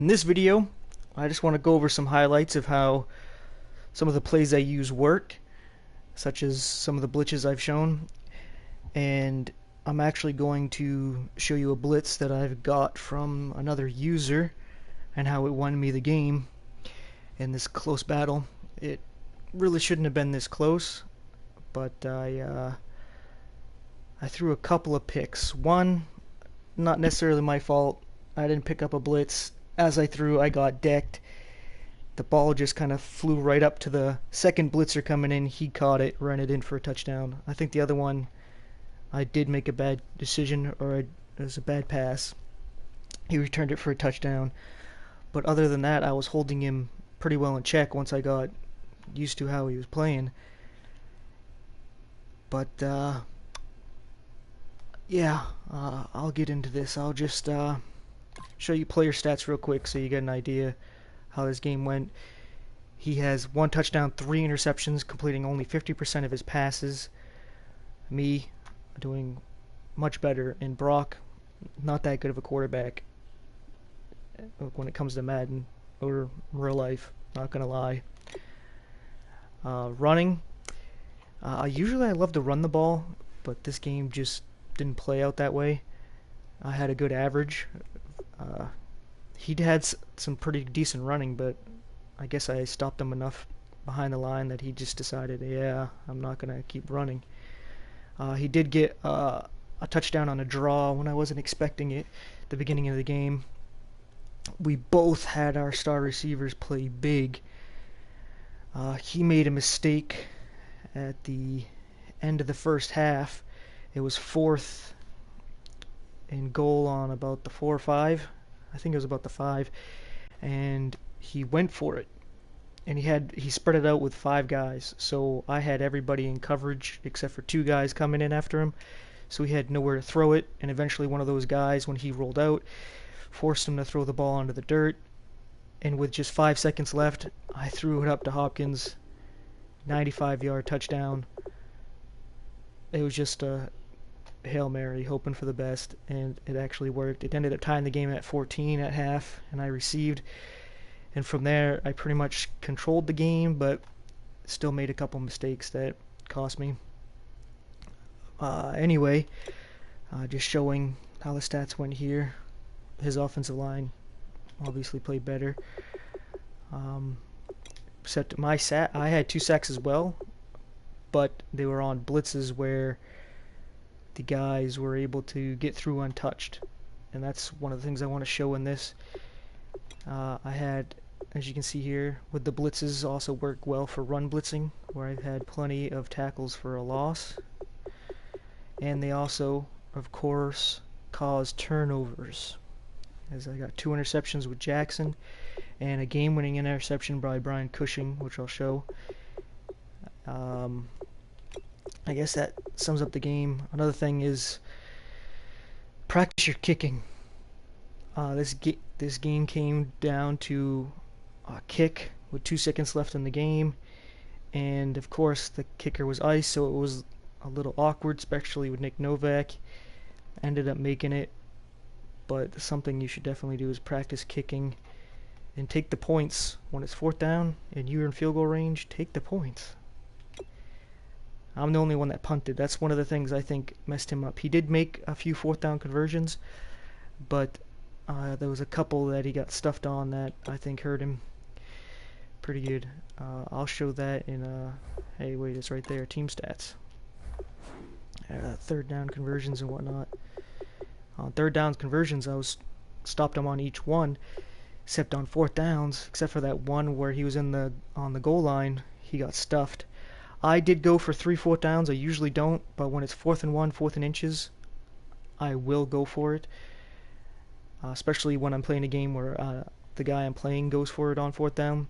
In this video, I just want to go over some highlights of how some of the plays I use work, such as some of the blitches I've shown, and I'm actually going to show you a blitz that I've got from another user and how it won me the game in this close battle. It really shouldn't have been this close, but I threw a couple of picks. One, not necessarily my fault. I didn't pick up a blitz. As I threw, I got decked. The ball just kind of flew right up to the second blitzer coming in. He caught it, ran it in for a touchdown. I think the other one, I did make a bad decision, or it was a bad pass. He returned it for a touchdown. But other than that, I was holding him pretty well in check once I got used to how he was playing. But, yeah, I'll get into this. I'll just show you player stats real quick so you get an idea how this game went. He has 1 touchdown, 3 interceptions, completing only 50% of his passes. Me, doing much better. And Brock, not that good of a quarterback when it comes to Madden or real life, not gonna lie. Running, usually I love to run the ball, but this game just didn't play out that way. I had a good average. He'd had some pretty decent running, but I guess I stopped him enough behind the line that he just decided, yeah, I'm not going to keep running. He did get a touchdown on a draw when I wasn't expecting it at the beginning of the game. We both had our star receivers play big. He made a mistake at the end of the first half. It was 4th and goal on about the 4 or 5. I think it was about the 5, and he went for it, and he spread it out with 5 guys. So I had everybody in coverage except for 2 guys coming in after him. So he had nowhere to throw it, and eventually one of those guys, when he rolled out, forced him to throw the ball onto the dirt. And with just 5 seconds left, I threw it up to Hopkins, 95-yard touchdown. It was just a Hail Mary, hoping for the best, and it actually worked. It ended up tying the game at 14 at half, and I received. And from there, I pretty much controlled the game, but still made a couple mistakes that cost me. Anyway, just showing how the stats went here. His offensive line obviously played better. I had 2 sacks as well, but they were on blitzes where the guys were able to get through untouched, and that's one of the things I want to show in this. I had, as you can see here, with the blitzes also work well for run blitzing, where I've had plenty of tackles for a loss, and they also, of course, cause turnovers, as I got 2 interceptions with Jackson and a game-winning interception by Brian Cushing, which I'll show. I guess that sums up the game. Another thing is practice your kicking. This game came down to a kick with 2 seconds left in the game, and of course the kicker was ice, so it was a little awkward, especially with Nick Novak. Ended up making it, but something you should definitely do is practice kicking and take the points. When it's 4th down and you're in field goal range, take the points. I'm the only one that punted. That's one of the things I think messed him up. He did make a few 4th down conversions, but there was a couple that he got stuffed on that I think hurt him pretty good. I'll show that in, hey wait, it's right there, team stats. 3rd down conversions and whatnot. On 3rd down conversions, I stopped him on each one, except on 4th downs, except for that one where he was on the goal line, he got stuffed. I did go for 3 4th downs. I usually don't, but when it's 4th and 1, 4th and inches, I will go for it. Especially when I'm playing a game where the guy I'm playing goes for it on 4th down.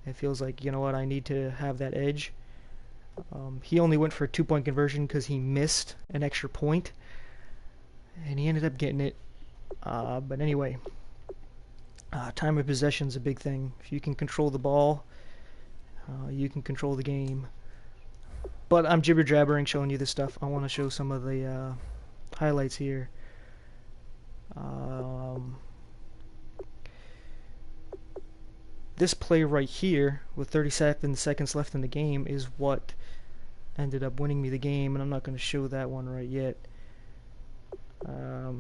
It feels like, you know what, I need to have that edge. He only went for a 2-point conversion because he missed an extra point, and he ended up getting it. But anyway, time of possession is a big thing. If you can control the ball, you can control the game. But I'm jibber-jabbering showing you this stuff. I want to show some of the highlights here. this play right here, with 37 seconds left in the game, is what ended up winning me the game, and I'm not going to show that one right yet. I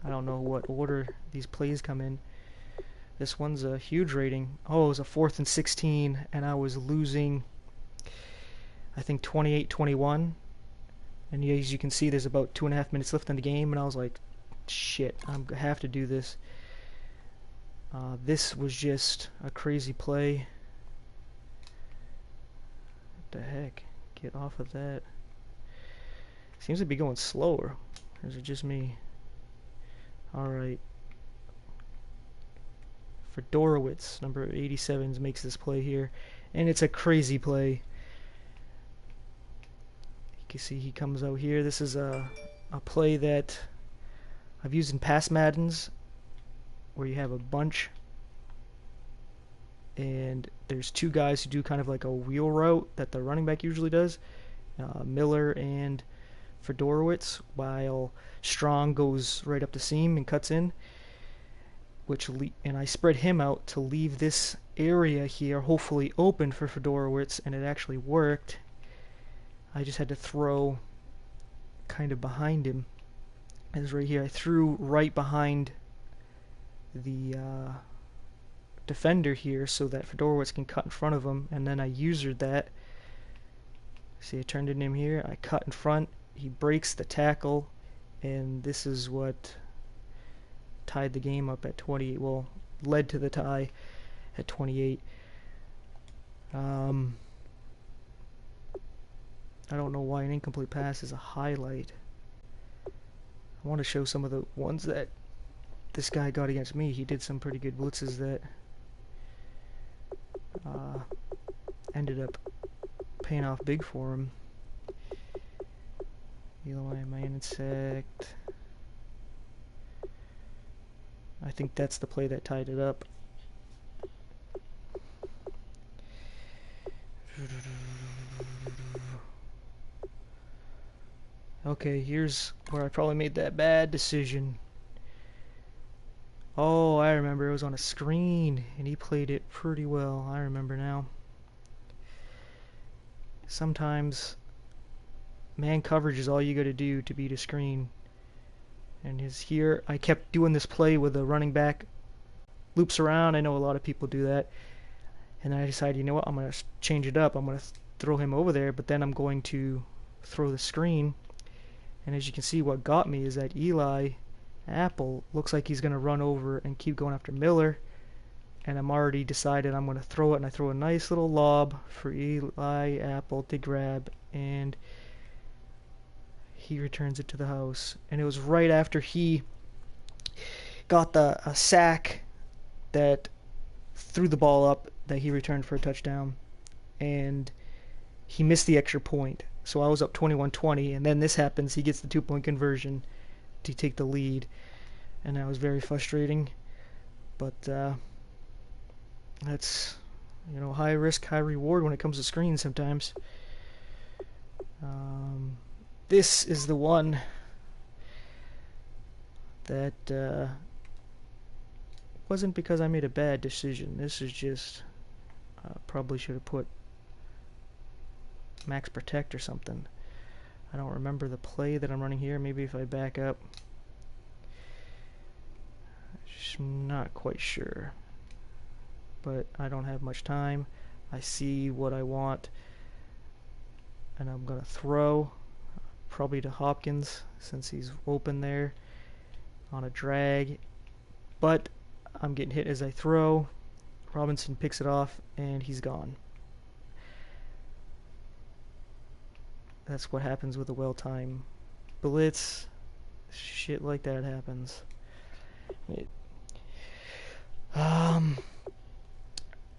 don't know what order these plays come in. This one's a huge rating. Oh, it was a 4th and 16, and I was losing, I think, 28-21. And as you can see, there's about 2.5 minutes left in the game, and I was like, shit, I have to do this. This was just a crazy play. What the heck? Get off of that. Seems to be going slower. Or is it just me? Alright. Fedorowicz, number 87, makes this play here. And it's a crazy play. You can see he comes out here. This is a play that I've used in past Maddens, where you have a bunch and there's two guys who do kind of like a wheel route that the running back usually does, Miller and Fedorowicz, while Strong goes right up the seam and cuts in, and I spread him out to leave this area here hopefully open for Fedorowicz, and it actually worked. I just had to throw kind of behind him. As right here, I threw right behind the defender here so that Fedorowicz can cut in front of him, and then I usered that. See, I turned in him here, I cut in front, he breaks the tackle, and this is what tied the game up at 28, well, led to the tie at 28. I don't know why an incomplete pass is a highlight. I want to show some of the ones that this guy got against me. He did some pretty good blitzes that ended up paying off big for him. Eli Insect. I think that's the play that tied it up. Okay, here's where I probably made that bad decision. Oh, I remember, it was on a screen, and he played it pretty well. I remember now. Sometimes man coverage is all you gotta do to beat a screen. And here, I kept doing this play with the running back loops around. I know a lot of people do that. And I decided, you know what, I'm gonna change it up. I'm gonna throw him over there, but then I'm going to throw the screen. And as you can see, what got me is that Eli Apple looks like he's going to run over and keep going after Miller, and I'm already decided I'm going to throw it, and I throw a nice little lob for Eli Apple to grab, and he returns it to the house. And it was right after he got a sack that threw the ball up that he returned for a touchdown, and he missed the extra point. So I was up 21-20, and then this happens. He gets the 2-point conversion to take the lead, and that was very frustrating. But that's, you know, high risk, high reward when it comes to screens sometimes. This is the one that wasn't because I made a bad decision. This is just probably should have put max protect or something. I don't remember the play that I'm running here. Maybe if I back up. I'm not quite sure. But I don't have much time. I see what I want. And I'm going to throw probably to Hopkins since he's open there on a drag. But I'm getting hit as I throw. Robinson picks it off and he's gone. That's what happens with a well-timed blitz. Shit like that happens.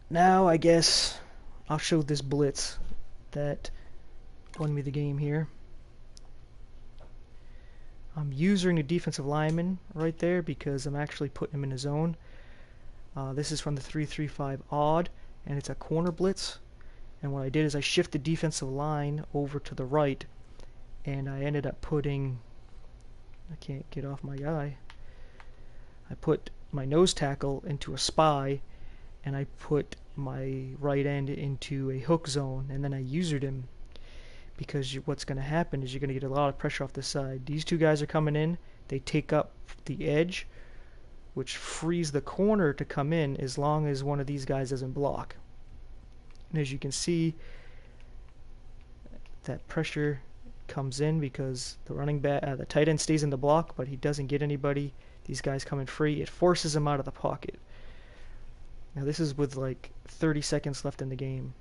Now I guess I'll show this blitz that won me the game here. I'm using a defensive lineman right there because I'm actually putting him in a zone. This is from the 3-3-5 odd, and it's a corner blitz. And what I did is I shifted defensive line over to the right, and I ended up putting, I can't get off my guy, I put my nose tackle into a spy, and I put my right end into a hook zone, and then I usered him because what's going to happen is you're going to get a lot of pressure off the side. These two guys are coming in, they take up the edge, which frees the corner to come in as long as one of these guys doesn't block. And as you can see, that pressure comes in because the tight end stays in the block, but he doesn't get anybody. These guys come in free. It forces him out of the pocket. Now this is with like 30 seconds left in the game.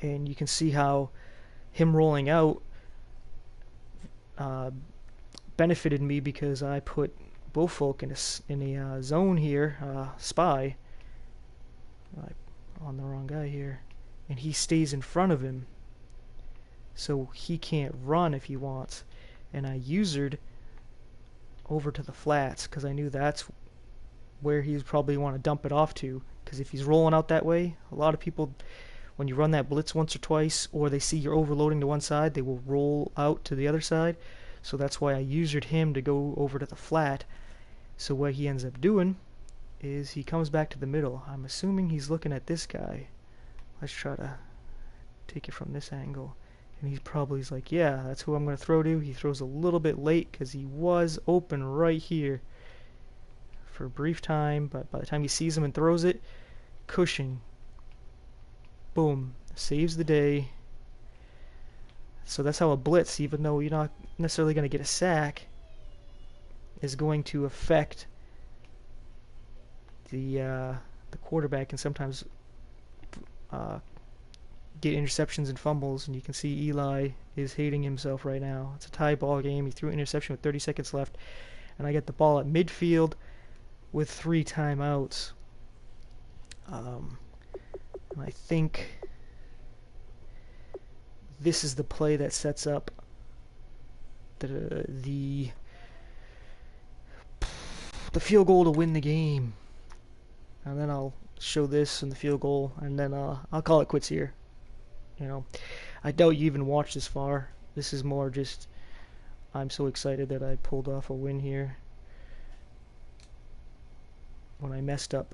And you can see how him rolling out benefited me because I put Bowfolk in a zone here, spy, on the wrong guy here, and he stays in front of him, so he can't run if he wants. And I usered over to the flats because I knew that's where he'd probably want to dump it off to, because if he's rolling out that way, a lot of people, when you run that blitz once or twice, or they see you're overloading to one side, they will roll out to the other side. So that's why I usered him to go over to the flat. So what he ends up doing is he comes back to the middle. I'm assuming he's looking at this guy. Let's try to take it from this angle. And he's probably like, yeah, that's who I'm going to throw to. He throws a little bit late because he was open right here for a brief time, but by the time he sees him and throws it, Cushing, boom, saves the day. So that's how a blitz, even though you're not necessarily going to get a sack, is going to affect the quarterback, and sometimes get interceptions and fumbles. And you can see Eli is hating himself right now. It's a tie ball game. He threw an interception with 30 seconds left, and I get the ball at midfield with 3 timeouts. I think this is the play that sets up the field goal to win the game. And then I'll show this and the field goal, and then I'll call it quits here. You know, I doubt you even watched this far. This is more just, I'm so excited that I pulled off a win here when I messed up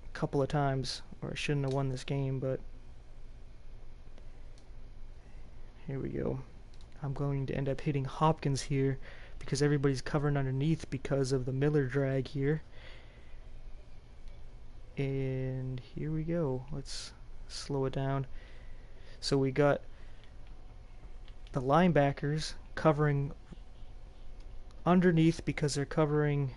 a couple of times, or I shouldn't have won this game, but here we go. I'm going to end up hitting Hopkins here because everybody's covering underneath because of the Miller drag here. And here we go. Let's slow it down. So we got the linebackers covering underneath because they're covering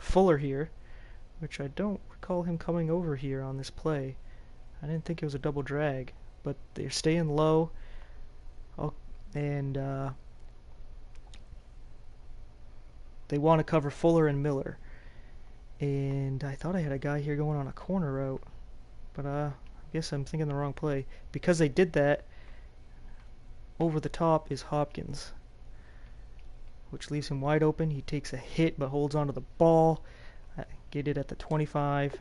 Fuller here, which I don't recall him coming over here on this play. I didn't think it was a double drag, but they're staying low. And they want to cover Fuller and Miller. And I thought I had a guy here going on a corner route, but I guess I'm thinking the wrong play. Because they did that, over the top is Hopkins, which leaves him wide open. He takes a hit but holds onto the ball. I get it at the 25.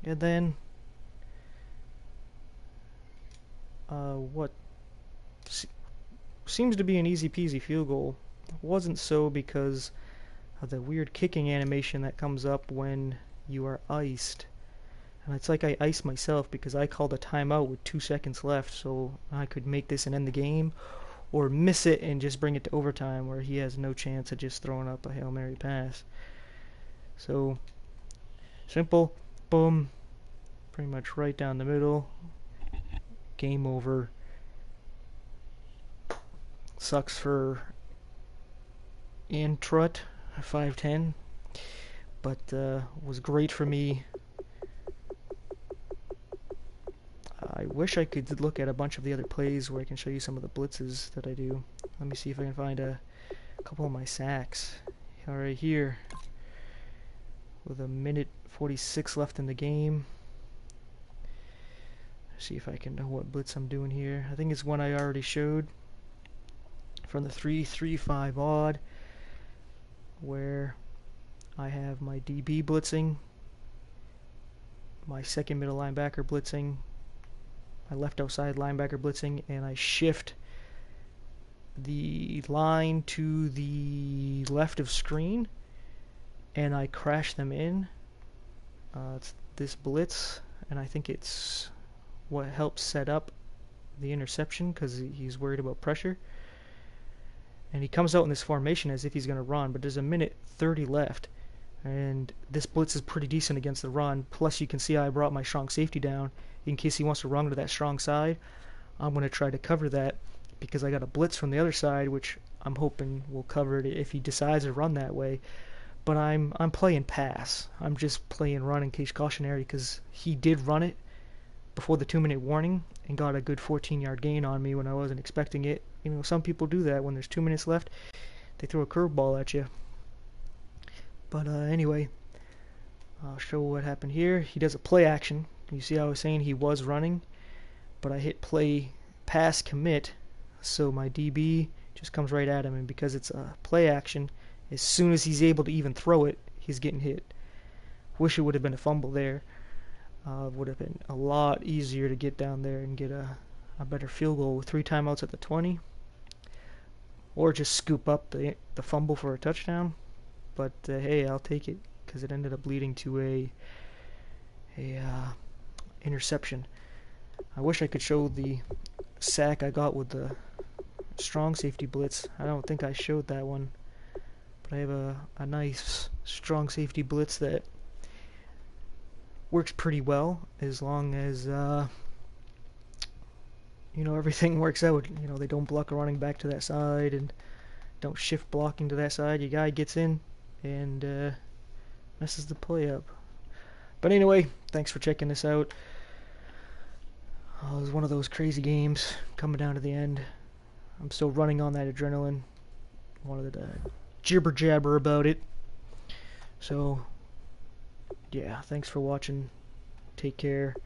And then what seems to be an easy peasy field goal wasn't so because of the weird kicking animation that comes up when you are iced. And it's like I iced myself because I called a timeout with 2 seconds left, so I could make this and end the game, or miss it and just bring it to overtime where he has no chance of just throwing up a Hail Mary pass. So simple, boom, pretty much right down the middle. Game over. Sucks for Antrut, 5'10", but was great for me. I wish I could look at a bunch of the other plays where I can show you some of the blitzes that I do. Let me see if I can find a couple of my sacks. Right here, with a minute 46 left in the game. See if I can know what blitz I'm doing here. I think it's one I already showed from the 3-3-5 odd, where I have my DB blitzing, my second middle linebacker blitzing, my left outside linebacker blitzing, and I shift the line to the left of screen and I crash them in. It's this blitz, and I think it's what helps set up the interception because he's worried about pressure. And he comes out in this formation as if he's going to run, but there's a minute 30 left. And this blitz is pretty decent against the run. Plus, you can see I brought my strong safety down in case he wants to run to that strong side. I'm going to try to cover that because I got a blitz from the other side, which I'm hoping will cover it if he decides to run that way. But I'm playing pass. I'm just playing run in case cautionary because he did run it before the 2-minute warning and got a good 14-yard gain on me when I wasn't expecting it. You know, some people do that when there's 2 minutes left. They throw a curveball at you. But anyway, I'll show what happened here. He does a play action. You see how I was saying he was running, but I hit play pass commit, so my DB just comes right at him, and because it's a play action, as soon as he's able to even throw it, he's getting hit. Wish it would have been a fumble there. Would have been a lot easier to get down there and get a better field goal with 3 timeouts at the 20, or just scoop up the fumble for a touchdown. But hey, I'll take it because it ended up leading to a interception. I wish I could show the sack I got with the strong safety blitz. I don't think I showed that one, but I have a nice strong safety blitz that works pretty well as long as you know, everything works out. You know, they don't block a running back to that side and don't shift blocking to that side. Your guy gets in and messes the play up. But anyway, thanks for checking this out. It was one of those crazy games coming down to the end. I'm still running on that adrenaline. Wanted to jibber jabber about it. So yeah, thanks for watching. Take care.